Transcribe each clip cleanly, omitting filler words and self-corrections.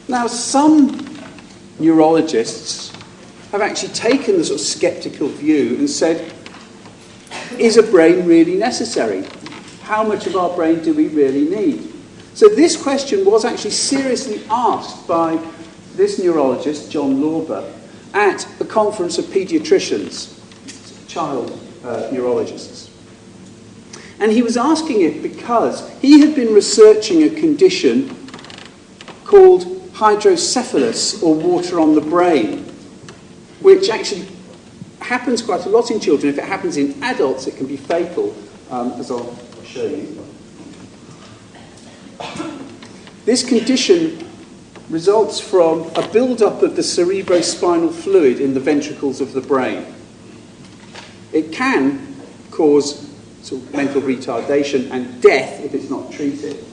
Now, some neurologists have actually taken the sort of sceptical view and said, is a brain really necessary? How much of our brain do we really need? So this question was actually seriously asked by this neurologist, John Lorber, at a conference of paediatricians, child neurologists. And he was asking it because he had been researching a condition called hydrocephalus, or water on the brain, which actually happens quite a lot in children. If it happens in adults, it can be fatal, as I'll show you. This condition results from a build-up of the cerebrospinal fluid in the ventricles of the brain. It can cause sort of mental retardation and death if it's not treated.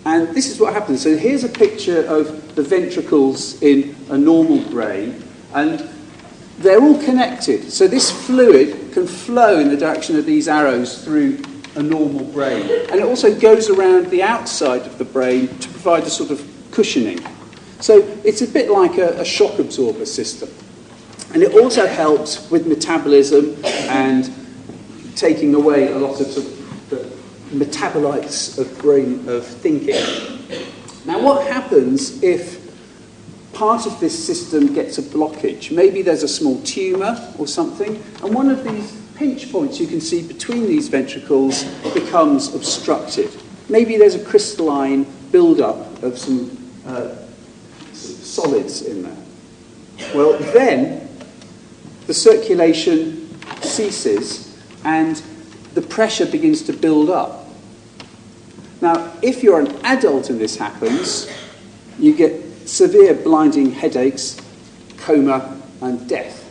And this is what happens. So here's a picture of the ventricles in a normal brain, and they're all connected. So this fluid can flow in the direction of these arrows through a normal brain. And it also goes around the outside of the brain to provide a sort of cushioning. So it's a bit like a shock absorber system. And it also helps with metabolism and taking away a lot of sort of the metabolites of brain of thinking. Now, what happens if part of this system gets a blockage? Maybe there's a small tumour or something, and one of these pinch points you can see between these ventricles becomes obstructed. Maybe there's a crystalline build-up of some solids in there. Well, then the circulation ceases and the pressure begins to build up. Now, if you're an adult and this happens, you get severe blinding headaches, coma, and death.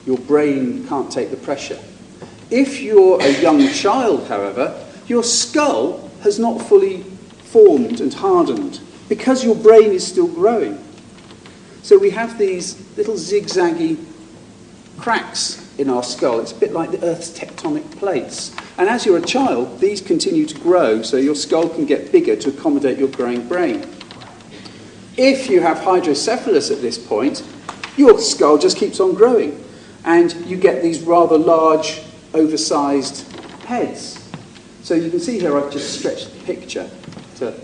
Your brain can't take the pressure. If you're a young child, however, your skull has not fully formed and hardened because your brain is still growing. So we have these little zigzaggy cracks in our skull. It's a bit like the Earth's tectonic plates. And as you're a child, these continue to grow, so your skull can get bigger to accommodate your growing brain. If you have hydrocephalus at this point, your skull just keeps on growing, and you get these rather large, oversized heads. So you can see here I've just stretched the picture to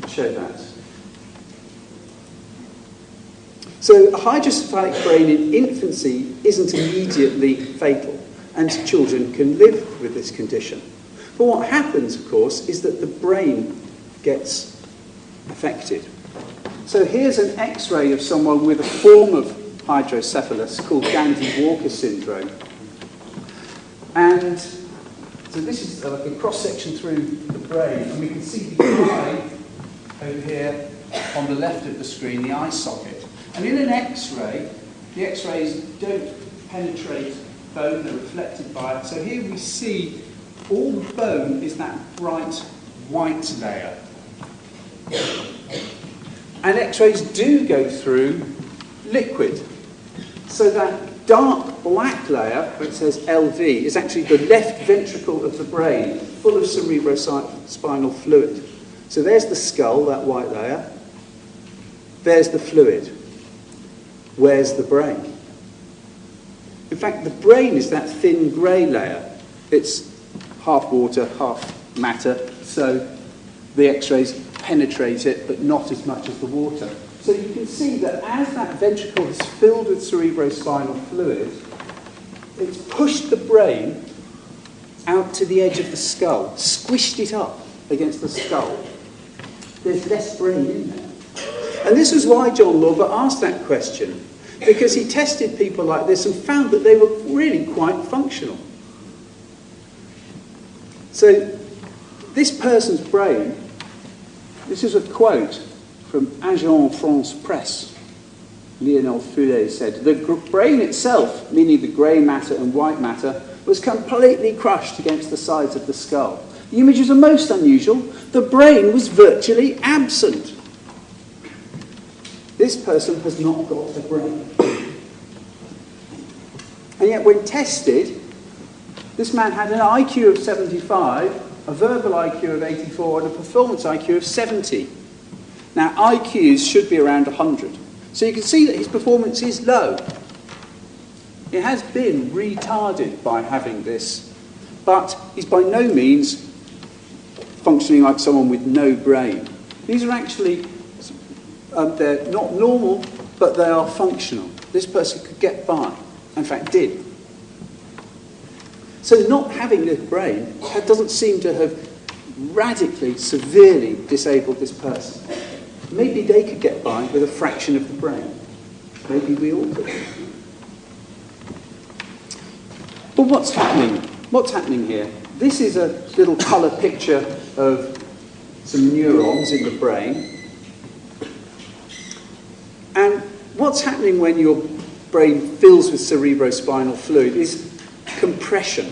show that. So a hydrocephalic brain in infancy isn't immediately fatal, and children can live with this condition. But what happens, of course, is that the brain gets affected. So here's an X-ray of someone with a form of hydrocephalus called Dandy-Walker syndrome. And so this is like a cross-section through the brain, and we can see the eye over here on the left of the screen, the eye socket. And in an X-ray, the X-rays don't penetrate bone, they're reflected by it. So here we see all the bone is that bright white layer. And X-rays do go through liquid. So that dark black layer, where it says LV, is actually the left ventricle of the brain, full of cerebrospinal fluid. So there's the skull, that white layer. There's the fluid. Where's the brain? In fact, the brain is that thin grey layer. It's half water, half matter, so the X-rays penetrate it, but not as much as the water. So you can see that as that ventricle is filled with cerebrospinal fluid, it's pushed the brain out to the edge of the skull, squished it up against the skull. There's less brain in there. And this is why John Lorber asked that question, because he tested people like this and found that they were really quite functional. So this person's brain, this is a quote from Agence France Presse. Lionel Foulet said, "The brain itself, meaning the grey matter and white matter, was completely crushed against the sides of the skull. The images are most unusual. The brain was virtually absent." This person has not got a brain. And yet when tested, this man had an IQ of 75, a verbal IQ of 84, and a performance IQ of 70. Now, IQs should be around 100. So you can see that his performance is low. It has been retarded by having this, but he's by no means functioning like someone with no brain. These are actually, they're not normal, but they are functional. This person could get by, in fact did. So not having a brain doesn't seem to have radically, severely disabled this person. Maybe they could get by with a fraction of the brain. Maybe we all could. But what's happening? What's happening here? This is a little colour picture of some neurons in the brain. And what's happening when your brain fills with cerebrospinal fluid is compression.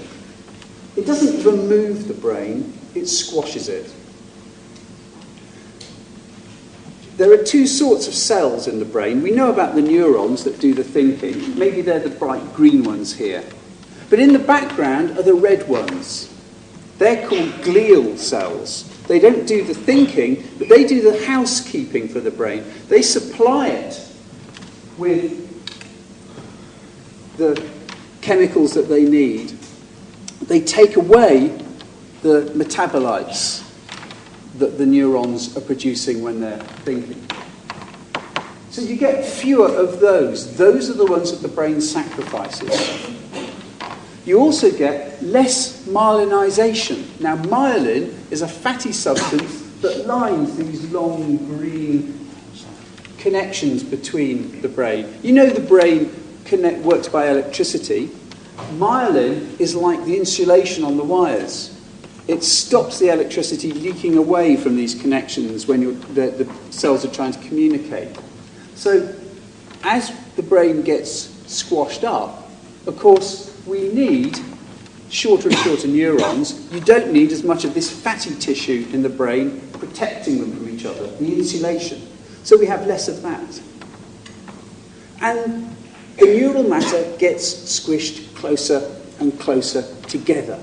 It doesn't remove the brain, it squashes it. There are two sorts of cells in the brain. We know about the neurons that do the thinking. Maybe they're the bright green ones here. But in the background are the red ones. They're called glial cells. They don't do the thinking, but they do the housekeeping for the brain. They supply it with the chemicals that they need. They take away the metabolites that the neurons are producing when they're thinking. So you get fewer of those. Those are the ones that the brain sacrifices. You also get less myelinization. Now, myelin is a fatty substance that lines these long green connections between the brain. You know the brain works by electricity. Myelin is like the insulation on the wires. It stops the electricity leaking away from these connections when the cells are trying to communicate. So as the brain gets squashed up, of course, we need shorter and shorter neurons. You don't need as much of this fatty tissue in the brain protecting them from each other, the insulation. So we have less of that. And the neural matter gets squished closer and closer together.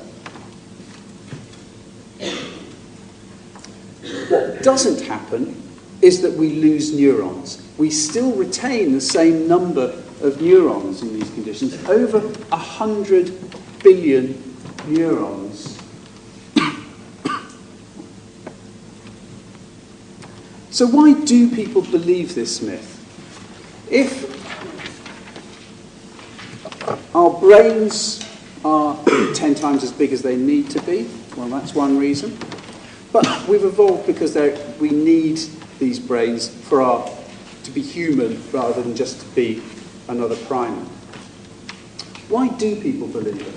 What doesn't happen is that we lose neurons. We still retain the same number of neurons in these conditions, over 100 billion neurons. So why do people believe this myth? If our brains are 10 times as big as they need to be, well, that's one reason. But we've evolved because we need these brains to be human rather than just to be another primate. Why do people believe it?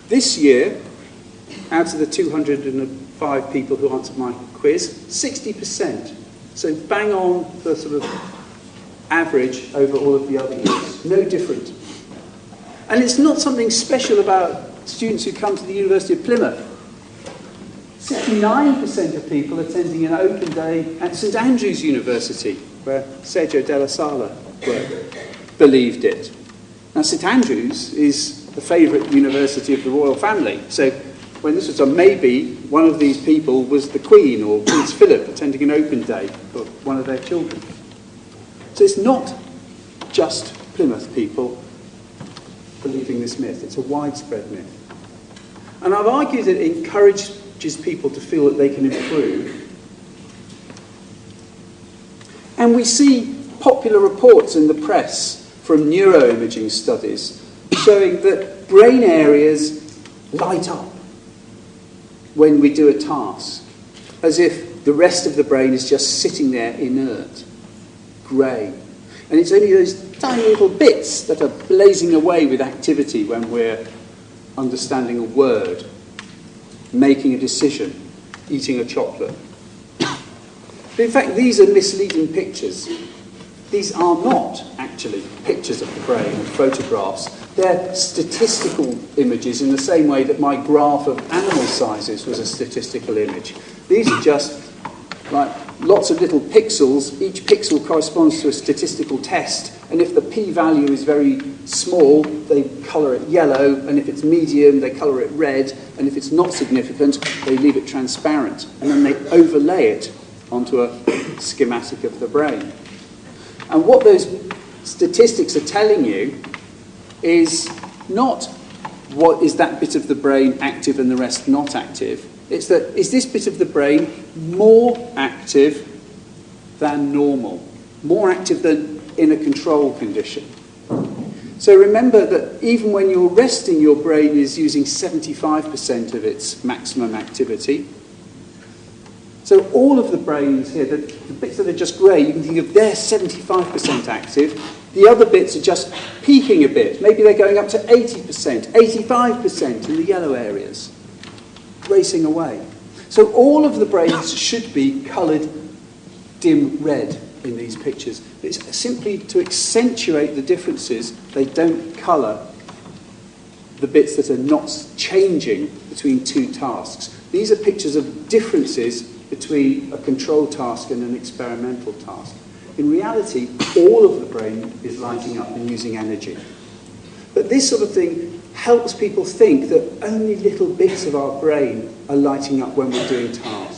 This year, out of the 205 people who answered my quiz, 60%. So bang on the sort of average over all of the other years. No different. And it's not something special about students who come to the University of Plymouth. 69% of people attending an open day at St Andrews University, where Sergio Della Sala worked, believed it. Now, St Andrews is the favourite university of the royal family. So when this was a maybe, one of these people was the Queen or Prince Philip attending an open day for one of their children. So it's not just Plymouth people believing this myth. It's a widespread myth. And I've argued that it encourages people to feel that they can improve. And we see popular reports in the press from neuroimaging studies showing that brain areas light up when we do a task, as if the rest of the brain is just sitting there inert, grey. And it's only those tiny little bits that are blazing away with activity when we're understanding a word, making a decision, eating a chocolate. But in fact, these are misleading pictures. These are not actually pictures of the brain and photographs. They're statistical images in the same way that my graph of animal sizes was a statistical image. These are just like lots of little pixels. Each pixel corresponds to a statistical test, and if the p-value is very small, they colour it yellow, and if it's medium, they colour it red, and if it's not significant, they leave it transparent, and then they overlay it onto a schematic of the brain. And what those statistics are telling you is not what is that bit of the brain active and the rest not active. It's that, is this bit of the brain more active than normal, more active than in a control condition? So remember that even when you're resting, your brain is using 75% of its maximum activity. So all of the brains here, the bits that are just grey, you can think of they're 75% active. The other bits are just peaking a bit. Maybe they're going up to 80%, 85% in the yellow areas, racing away. So all of the brains should be coloured dim red in these pictures. It's simply to accentuate the differences. They don't colour the bits that are not changing between two tasks. These are pictures of differences between a control task and an experimental task. In reality, all of the brain is lighting up and using energy. But this sort of thing helps people think that only little bits of our brain are lighting up when we're doing tasks.